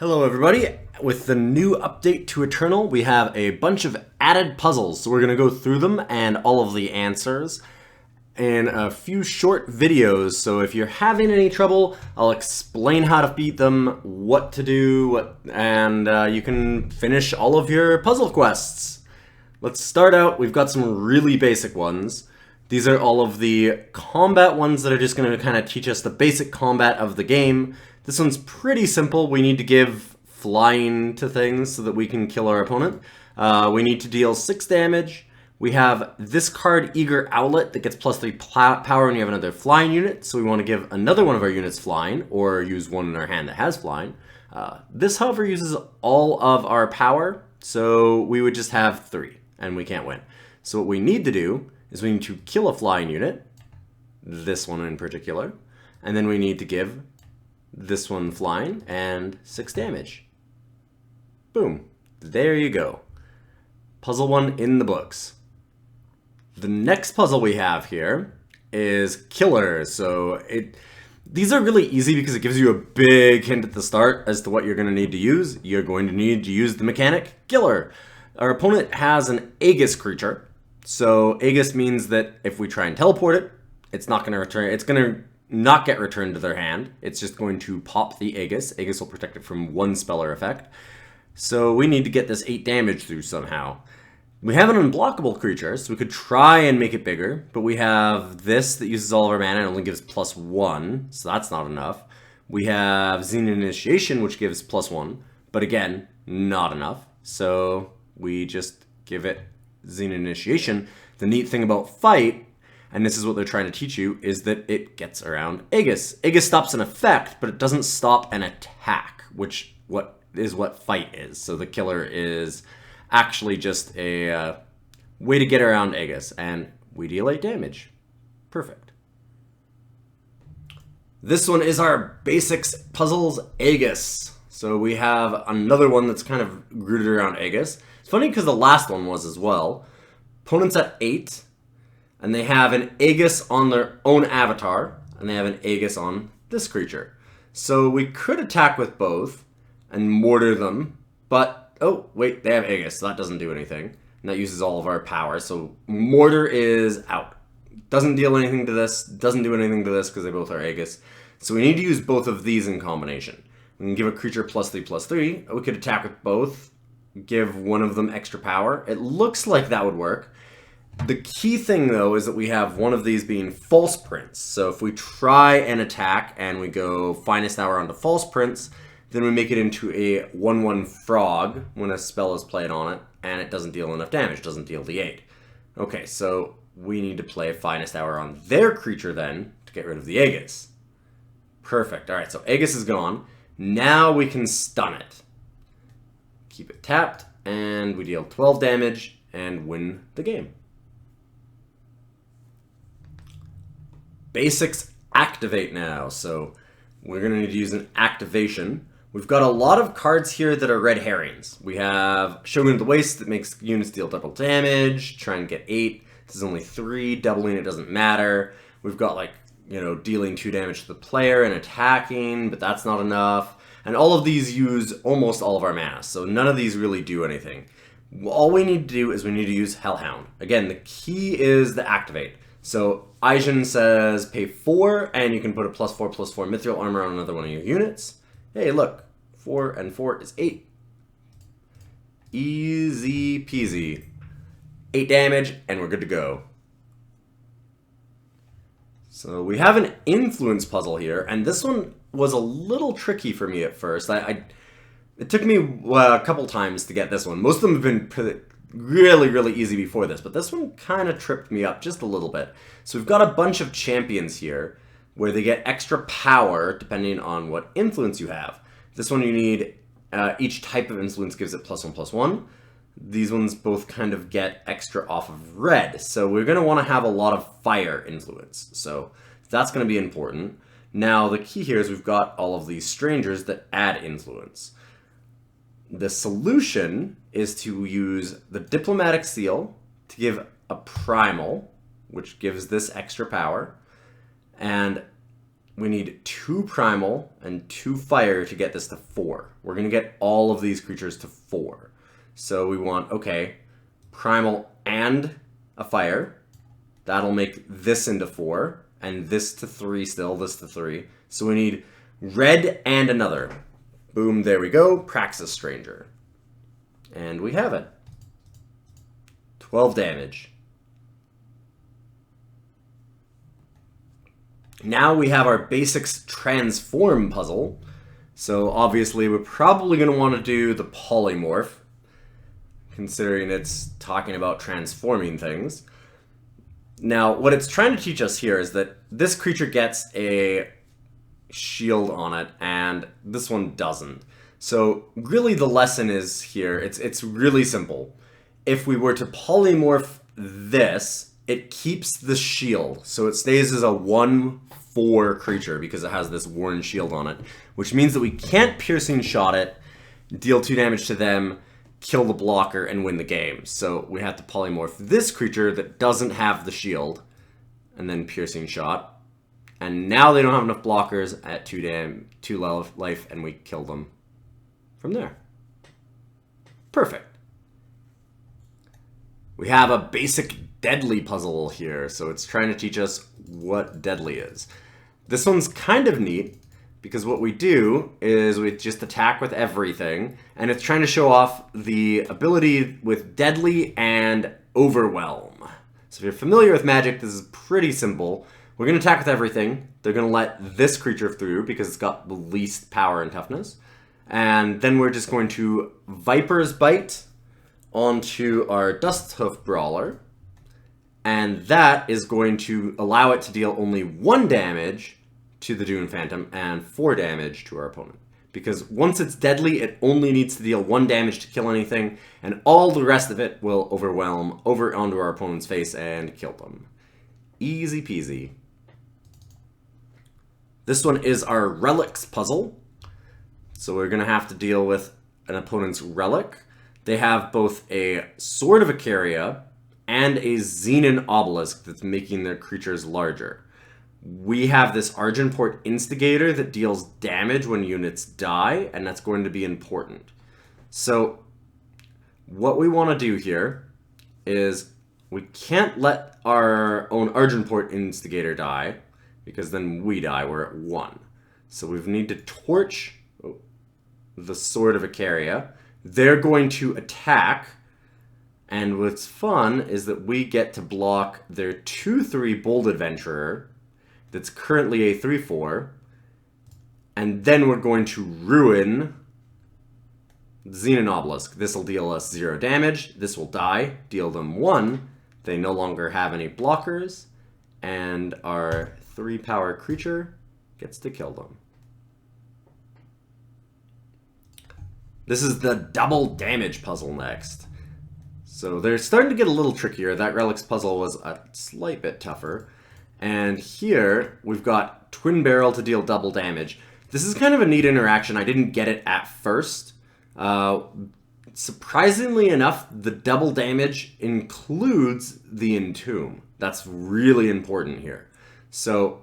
Hello everybody! With the new update to Eternal, we have a bunch of added puzzles, so we're going to go through them and all of the answers in a few short videos. So if you're having any trouble, I'll explain how to beat them, what to do, and you can finish all of your puzzle quests. Let's start out. We've got some really basic ones. These are all of the combat ones that are just going to kind of teach us the basic combat of the game. This one's pretty simple. We need to give flying to things so that we can kill our opponent. We need to deal 6 damage. We have this card, Eager Owlet, that gets +3 power when you have another flying unit. So we want to give another one of our units flying, or use one in our hand that has flying. This, however, uses all of our power, so we would just have 3, and we can't win. So what we need to do is we need to kill a flying unit, this one in particular, and then we need to give this one flying and 6 damage. Boom. There you go. Puzzle 1 in the books. The next puzzle we have here is Killer. So these are really easy because it gives you a big hint at the start as to what you're going to need to use. You're going to need to use the mechanic Killer. Our opponent has an Aegis creature. So Aegis means that if we try and teleport it, it's not going to return. It's going to not get returned to their hand. It's just going to pop the Aegis. Aegis will protect it from 1 spell or effect. So we need to get this 8 damage through somehow. We have an unblockable creature, so we could try and make it bigger, but we have this that uses all of our mana and only gives +1, so that's not enough. We have Xenon Initiation, which gives +1, but again, not enough. So we just give it Xenon Initiation. The neat thing about Fight, and this is what they're trying to teach you, is that it gets around Aegis. Aegis stops an effect, but it doesn't stop an attack, which is what Fight is. So the Killer is actually just a way to get around Aegis, and we deal 8 damage. Perfect. This one is our basics puzzles Aegis. So we have another one that's kind of rooted around Aegis. It's funny because the last one was as well. Opponent's at 8. And they have an Aegis on their own avatar, and they have an Aegis on this creature. So we could attack with both and mortar them, but, oh, wait, they have Aegis, so that doesn't do anything. And that uses all of our power, so mortar is out. Doesn't deal anything to this, doesn't do anything to this because they both are Aegis. So we need to use both of these in combination. We can give a creature +3/+3. We could attack with both, give one of them extra power. It looks like that would work. The key thing, though, is that we have one of these being false prints. So if we try and attack and we go Finest Hour onto false prints, then we make it into a 1/1 frog when a spell is played on it, and it doesn't deal enough damage, doesn't deal the 8. Okay, so we need to play Finest Hour on their creature then to get rid of the Aegis. Perfect. All right, so Aegis is gone. Now we can stun it. Keep it tapped, and we deal 12 damage and win the game. Basics activate now, so we're going to need to use an activation. We've got a lot of cards here that are red herrings. We have Shogun of the Waste that makes units deal double damage, try and get 8. This is only 3, doubling it doesn't matter. We've got dealing 2 damage to the player and attacking, but that's not enough. And all of these use almost all of our mana, so none of these really do anything. All we need to do is we need to use Hellhound. Again, the key is the activate. So Aijin says pay 4, and you can put a +4/+4 mithril armor on another one of your units. Hey, look, 4 and 4 is 8. Easy peasy. 8 damage, and we're good to go. So we have an influence puzzle here, and this one was a little tricky for me at first. It took me a couple times to get this one. Most of them have been really, really easy before this, but this one kind of tripped me up just a little bit. So we've got a bunch of champions here where they get extra power depending on what influence you have. This one you need, each type of influence gives it +1/+1. These ones both kind of get extra off of red, so we're going to want to have a lot of fire influence. So that's going to be important. Now the key here is we've got all of these strangers that add influence. The solution is to use the Diplomatic Seal to give a Primal, which gives this extra power, and we need 2 primal and 2 fire to get this to 4. We're going to get all of these creatures to 4. So we want, okay, primal and a fire. That'll make this into 4, and this to 3 still, this to 3. So we need red and another. Boom, there we go, Praxis Stranger. And we have it. 12 damage. Now we have our basics transform puzzle. So obviously we're probably going to want to do the polymorph, considering it's talking about transforming things. Now, what it's trying to teach us here is that this creature gets a shield on it, and this one doesn't. So really the lesson is here, it's really simple. If we were to polymorph this, it keeps the shield. So it stays as a 1/4 creature because it has this worn shield on it, which means that we can't piercing shot it, deal 2 damage to them, kill the blocker, and win the game. So we have to polymorph this creature that doesn't have the shield, and then piercing shot. And now they don't have enough blockers at 2 life, and we kill them from there. Perfect. We have a basic deadly puzzle here, so it's trying to teach us what deadly is. This one's kind of neat, because what we do is we just attack with everything, and it's trying to show off the ability with deadly and overwhelm. So if you're familiar with magic, this is pretty simple. We're going to attack with everything. They're going to let this creature through because it's got the least power and toughness. And then we're just going to Viper's Bite onto our Dusthoof Brawler. And that is going to allow it to deal only 1 damage to the Dune Phantom and 4 damage to our opponent. Because once it's deadly, it only needs to deal 1 damage to kill anything, and all the rest of it will overwhelm over onto our opponent's face and kill them. Easy peasy. This one is our Relics puzzle. So we're going to have to deal with an opponent's Relic. They have both a Sword of Icaria and a Xenon Obelisk that's making their creatures larger. We have this Argenport Instigator that deals damage when units die, and that's going to be important. So what we want to do here is we can't let our own Argenport Instigator die, because then we die, we're at 1. So we need to torch the Sword of Icaria. They're going to attack, and what's fun is that we get to block their 2/3 Bold Adventurer that's currently a 3/4, and then we're going to ruin Xenon Obelisk. This will deal us 0 damage, this will die, deal them 1, they no longer have any blockers, and our 3-power creature gets to kill them. This is the double damage puzzle next. So they're starting to get a little trickier. That Relics puzzle was a slight bit tougher. And here, we've got Twin Barrel to deal double damage. This is kind of a neat interaction. I didn't get it at first. Surprisingly enough, the double damage includes the Entomb. That's really important here. So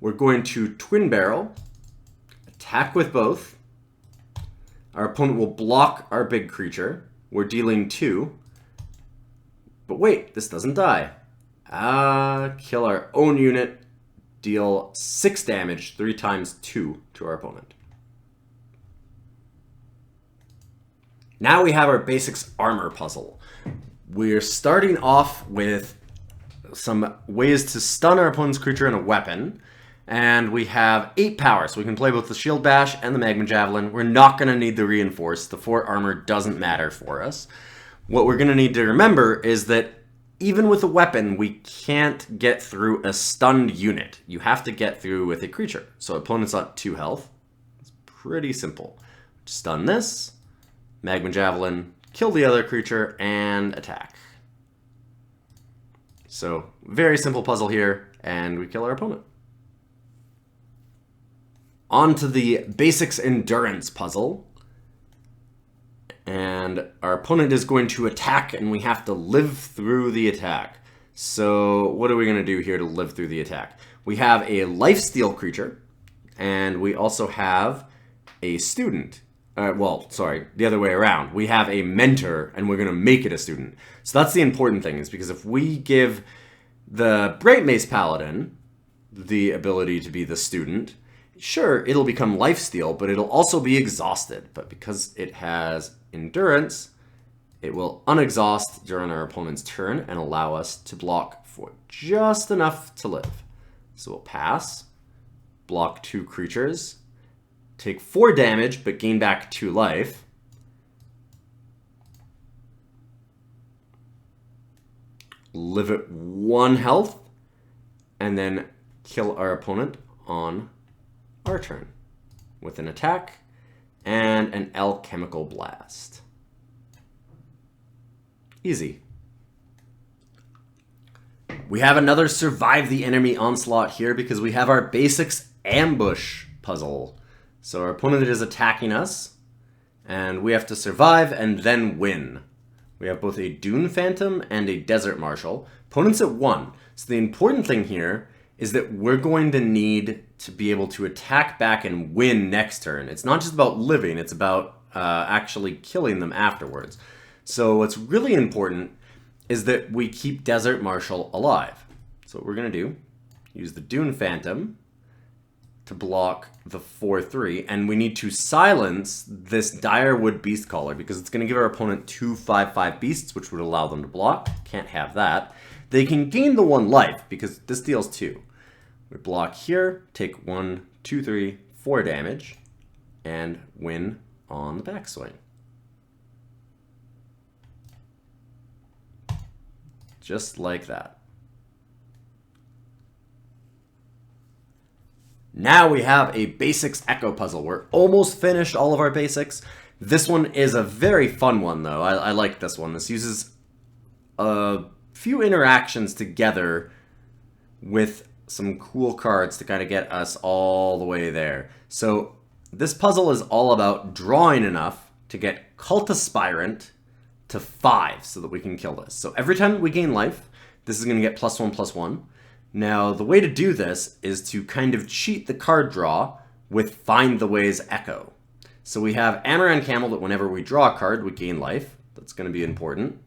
we're going to Twin Barrel, attack with both. Our opponent will block our big creature. We're dealing 2. But wait, this doesn't die. Kill our own unit, deal 6 damage, 3 times 2 to our opponent. Now we have our basics armor puzzle. We're starting off with some ways to stun our opponent's creature and a weapon. And we have 8 power, so we can play both the Shield Bash and the Magma Javelin. We're not going to need the Reinforce. The 4 armor doesn't matter for us. What we're going to need to remember is that even with a weapon, we can't get through a stunned unit. You have to get through with a creature. So opponent's at 2 health. It's pretty simple. Stun this, Magma Javelin, kill the other creature, and attack. So very simple puzzle here, and we kill our opponent. On to the basics endurance puzzle. And our opponent is going to attack, and we have to live through the attack. So what are we going to do here to live through the attack? We have a lifesteal creature, and we also have a student. Well, sorry, the other way around. We have a mentor, and we're going to make it a student. So that's the important thing, is because if we give the Bright Mace Paladin the ability to be the student, sure, it'll become lifesteal, but it'll also be exhausted. But because it has endurance, it will unexhaust during our opponent's turn and allow us to block for just enough to live. So we'll pass, block 2 creatures, take 4 damage, but gain back 2 life. Live at 1 health, and then kill our opponent on our turn with an attack and an alchemical blast. Easy. We have another survive the enemy onslaught here because we have our basics ambush puzzle. So our opponent is attacking us, and we have to survive and then win. We have both a Dune Phantom and a Desert Marshal. Opponent's at 1. So the important thing here is that we're going to need to be able to attack back and win next turn. It's not just about living, it's about actually killing them afterwards. So what's really important is that we keep Desert Marshal alive. So what we're going to do, use the Dune Phantom to block the 4/3, and we need to silence this Direwood Beastcaller because it's going to give our opponent 2 5/5 beasts, which would allow them to block. Can't have that. They can gain the 1 life because this deals 2. We block here, take 1, 2, 3, 4 damage, and win on the backswing. Just like that. Now we have a basics echo puzzle. We're almost finished all of our basics. This one is a very fun one, though. I like this one. This uses a few interactions together with some cool cards to kind of get us all the way there. So this puzzle is all about drawing enough to get Cult Aspirant to 5 so that we can kill this. So every time we gain life, this is going to get +1/+1. Now, the way to do this is to kind of cheat the card draw with Find the Way's Echo. So we have Amaran Camel that whenever we draw a card, we gain life. That's going to be important.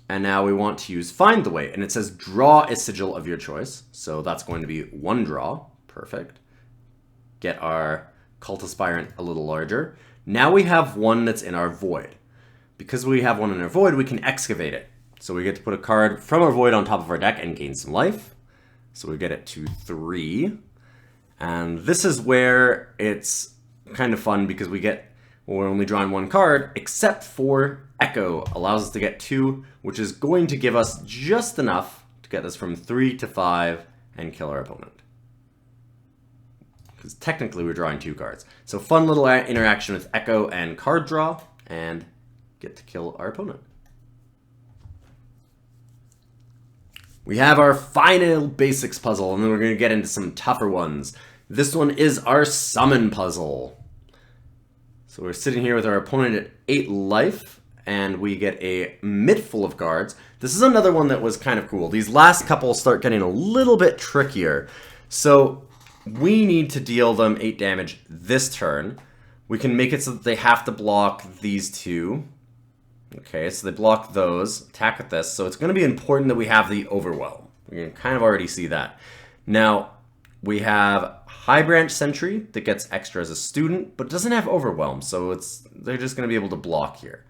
And now we want to use Find the Way, and it says draw a sigil of your choice. So that's going to be 1 draw. Perfect. Get our Cult Aspirant a little larger. Now we have one that's in our void. Because we have one in our void, we can excavate it. So we get to put a card from our void on top of our deck and gain some life. So we get it to 3. And this is where it's kind of fun because we're only drawing 1 card, except for Echo allows us to get 2, which is going to give us just enough to get us from 3 to 5 and kill our opponent. Because technically we're drawing 2 cards. So fun little interaction with Echo and card draw, and get to kill our opponent. We have our final basics puzzle, and then we're going to get into some tougher ones. This one is our summon puzzle. So we're sitting here with our opponent at 8 life, and we get a mitt full of cards. This is another one that was kind of cool. These last couple start getting a little bit trickier. So we need to deal them 8 damage this turn. We can make it so that they have to block these 2. Okay, so they block those, attack with this. So it's going to be important that we have the overwhelm. We can kind of already see that. Now, we have High Branch Sentry that gets extra as a student, but doesn't have overwhelm, so they're just going to be able to block here.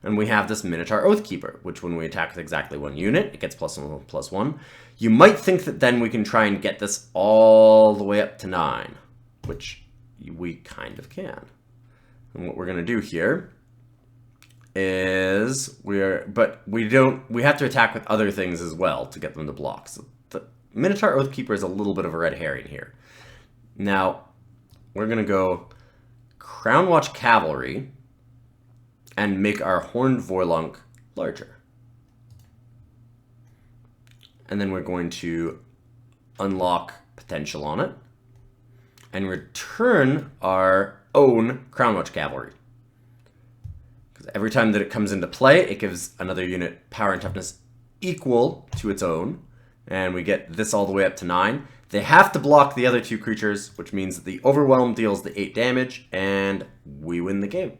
And we have this Minotaur Oathkeeper, which when we attack with exactly 1 unit, it gets +1/+1. You might think that then we can try and get this all the way up to 9, which we kind of can. And what we're going to do here is we have to attack with other things as well to get them to block. So the Minotaur Oathkeeper is a little bit of a red herring here. Now, we're going to go Crownwatch Cavalry and make our Horned Vorlunk larger. And then we're going to unlock potential on it and return our own Crownwatch Cavalry. Because every time that it comes into play, it gives another unit power and toughness equal to its own, and we get this all the way up to 9. They have to block the other 2 creatures, which means that the overwhelm deals the 8 damage, and we win the game.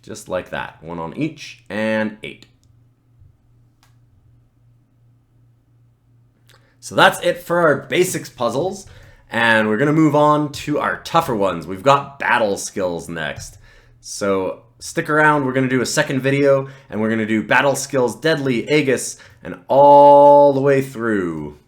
Just like that. 1 on each, and 8. So that's it for our basics puzzles, and we're going to move on to our tougher ones. We've got battle skills next. So stick around, we're going to do a second video, and we're going to do battle skills, deadly, Aegis, and all the way through.